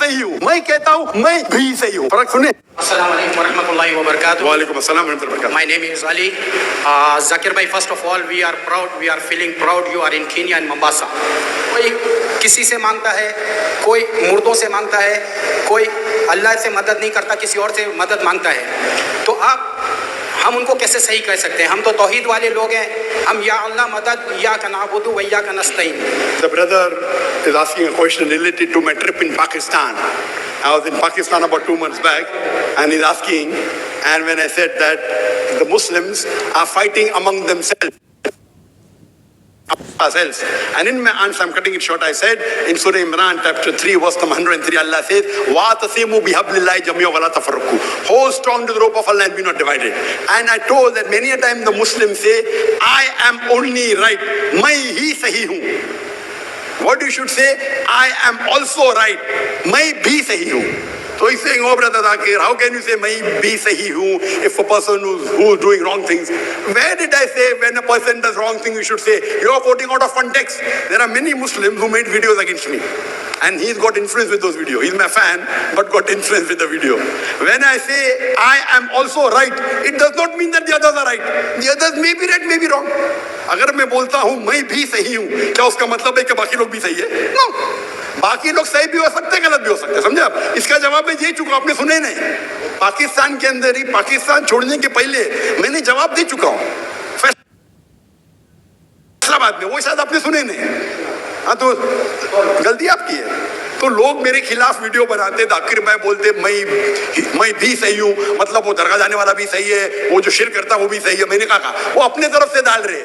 सही हूँ, मैं कहता हूँ मैं भी सही हूँ। फर्क सुने। Assalamu alaikum warahmatullahi wabarakatuh. वालेकुम अस्सलाम warahmatullahi wabarakatuh. My name is Ali. Zakir bhai, first of all, we are proud, we are feeling proud. You are in Kenya and Mombasa. कोई किसी से मांगता है, कोई मुर्दों से मांगता है, कोई अल्लाह से मदद नहीं करता, किसी और से मदद मांगता है। तो हम उनको कैसे सही कह सकते हैं? हम तो तौहीद वाले लोग हैं। हम या अल्लाह मदद या का नाबुदु व या का नस्तईन। The brother is asking a question related to my trip in Pakistan. I was in Pakistan about 2 months back, and he's asking, and when I said that the Muslims are fighting among themselves, and in my answer, I'm cutting it short, I said in Surah Imran, chapter 3, verse number 103, Allah says, وَاتَصِمُوا بِحَبْلِ اللَّهِ جَمِيعًا وَلَا تَفَرَّقُوا. Hold strong to the rope of Allah and be not divided. And I told that many a time the Muslims say, I am only right. मैं ही सही हूँ. What you should say, I am also right. मैं भी सही हूँ. So he's saying, oh brother Zakir, how can you say मैं भी सही हूँ if a person who's doing wrong things? Where did I say when a person does wrong things you should say? You are quoting out of context. There are many Muslims who made videos against me. And he's got influence with those videos. He's my fan, but got influence with the video. When I say I am also right, it does not mean that the others are right. The others may be right, may be wrong. अगर मैं बोलता हूँ मैं भी सही हूँ, क्या उसका मतलब है कि बाकी लोग भी सही है? No. बाकी लोग सही भी हो सकते हैं, गलत भी हो सकते हैं, समझे आप? इसका जवाब मैं दे चुका, आपने सुने नहीं। पाकिस्तान के अंदर ही, पाकिस्तान छोड़ने के पहले मैंने जवाब दे चुका हूँ फैसलाबाद में, वो शायद आपने सुने नहीं। हाँ, तो गलती आपकी है। तो लोग मेरे खिलाफ वीडियो बनाते, जाकिर भाई बोलते मैं भी सही हूँ, मतलब वो दरगाह जाने वाला भी सही है, वो जो शिर्क करता है वो भी सही है। मैंने कहा वो अपने तरफ से डाल रहे,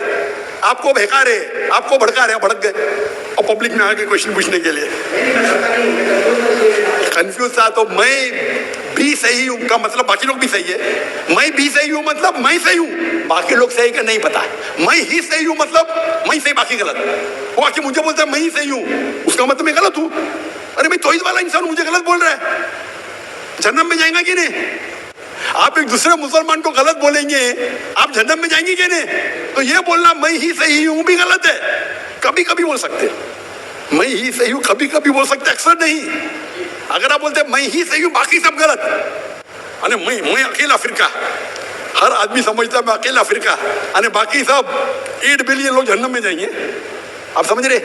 आपको बहका रहे, आपको भड़का रहे, भड़क गए और पब्लिक में आके क्वेश्चन पूछने के लिए कंफ्यूज था। तो मैं भी सही हूँ का मतलब बाकी लोग भी सही है, मैं भी सही हूँ मतलब मैं सही हूँ, बाकी लोग सही का नहीं पता। मैं ही सही हूँ मतलब मैं सही बाकी गलत। वो आके मुझे बोलता है मैं ही सही हूँ, उसका मतलब मैं गलत हूँ। अरे मैं तौहीद वाला इंसान मुझे गलत बोल रहा है, जन्नत में जाएगा कि नहीं? आप एक दूसरे मुसलमान को गलत बोलेंगे, आप जन्नत में जाएंगे कि नहीं? तो ये बोलना मैं ही सही हूँ भी गलत है। कभी कभी बोल सकते मैं ही सही हूँ, कभी कभी बोल सकते, अक्सर नहीं। अगर आप बोलते मैं ही सही हूँ बाकी सब गलत, अरे मैं अकेला फिरका, हर आदमी समझता मैं अकेला फिरका, अरे बाकी सब 8 बिलियन लोग जन्नत में जाएंगे, आप समझ रहे?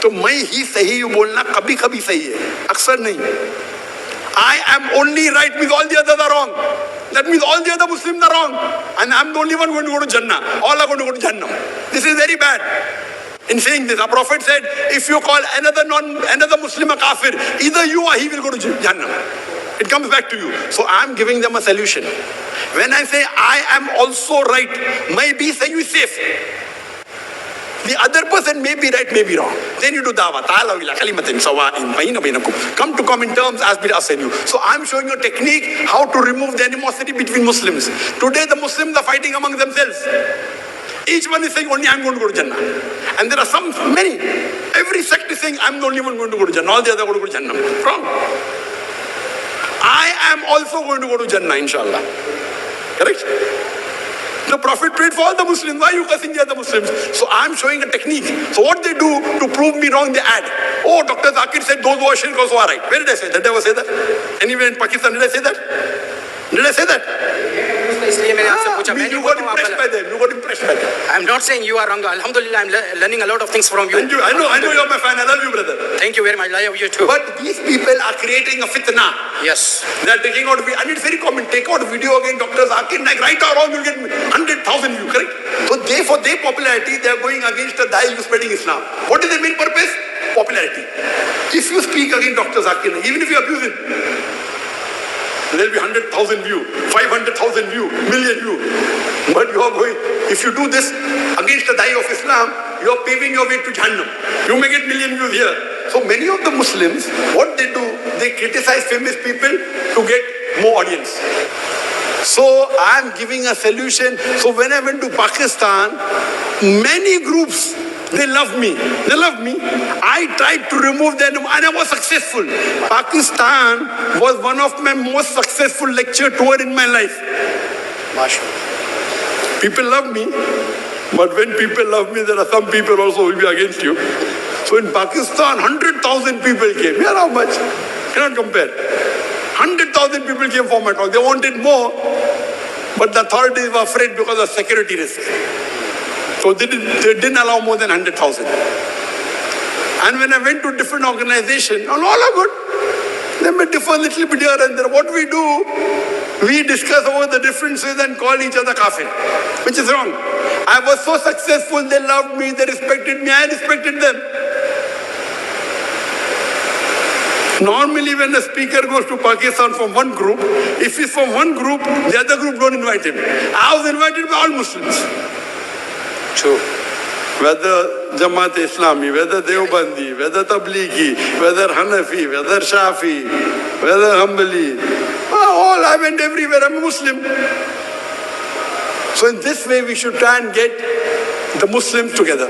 तो मैं ही सही हूँ बोलना कभी कभी सही है, अक्सर नहीं। I am only right means all the others are wrong. That means all the other Muslims are wrong, and I'm the only one going to go to Jannah. All are going to go to Jannah. This is very bad. In saying this, our Prophet said, if you call another Muslim a kafir, either you or he will go to Jannah. It comes back to you. So I'm giving them a solution. When I say I am also right, maybe say you safe. The other person may be right, may be wrong. Then you do dawah. Come to common terms as between us and you. So I'm showing you a technique how to remove the animosity between Muslims. Today the Muslims are fighting among themselves. Each one is saying only I'm going to go to Jannah. And there are many. Every sect is saying I'm the only one going to go to Jannah. All the others are going to go to Jannah. Wrong. I am also going to go to Jannah, inshallah. Correct? The Prophet prayed for all the Muslims. Why are you cursing the other Muslims? So I'm showing a technique. So what they do to prove me wrong, they add, oh, Dr. Zakir said those who are shirk also are right. Where did I say that? Did I ever say that? Anywhere in Pakistan, did I say that? Did I say that? इसलिए मैंने आपसे पूछा। You got impressed by them. You got impressed by them. I'm not saying you are wrong. Alhamdulillah, I'm learning a lot of things from you. Thank you. I know you're my fan. I love you, brother. Thank you very much. I love you too. But these people are creating a fitna. Yes. They're taking out, and it's very common, take out video again, Dr. Zakir, Naik, right or wrong, you'll get 100,000 views, correct? So for their popularity, they're going against the Dai who's spreading Islam. What is their main purpose? Popularity. If you speak against Dr. Zakir, even if you abuse him, there'll be 100,000 views, 500,000 views, million views. But you are going, if you do this against the Dai of Islam, you are paving your way to Jahannam. You may get million views here. So many of the Muslims, what they do, they criticize famous people to get more audience. So I am giving a solution. So when I went to Pakistan, many groups, they love me. They love me. I tried to remove them and I was successful. Pakistan was one of my most successful lecture tour in my life. People love me, but when people love me, there are some people also who will be against you. So in Pakistan, 100,000 people came. Here how much? Cannot compare. 100,000 people came for my talk. They wanted more, but the authorities were afraid because of security risk. So they didn't allow more than 100,000. And when I went to different organizations, all are good. They may differ a little bit here and there. What we do, we discuss over the differences and call each other kafir, which is wrong. I was so successful, they loved me, they respected me, I respected them. Normally when a speaker goes to Pakistan from one group, if he's from one group, the other group don't invite him. I was invited by all Muslims. True. Whether Jamaat Islami, whether Deobandi, whether Tablighi, whether Hanafi, whether Shafi, whether Hanbali, all, I went everywhere, I'm a Muslim. So in this way we should try and get the Muslims together.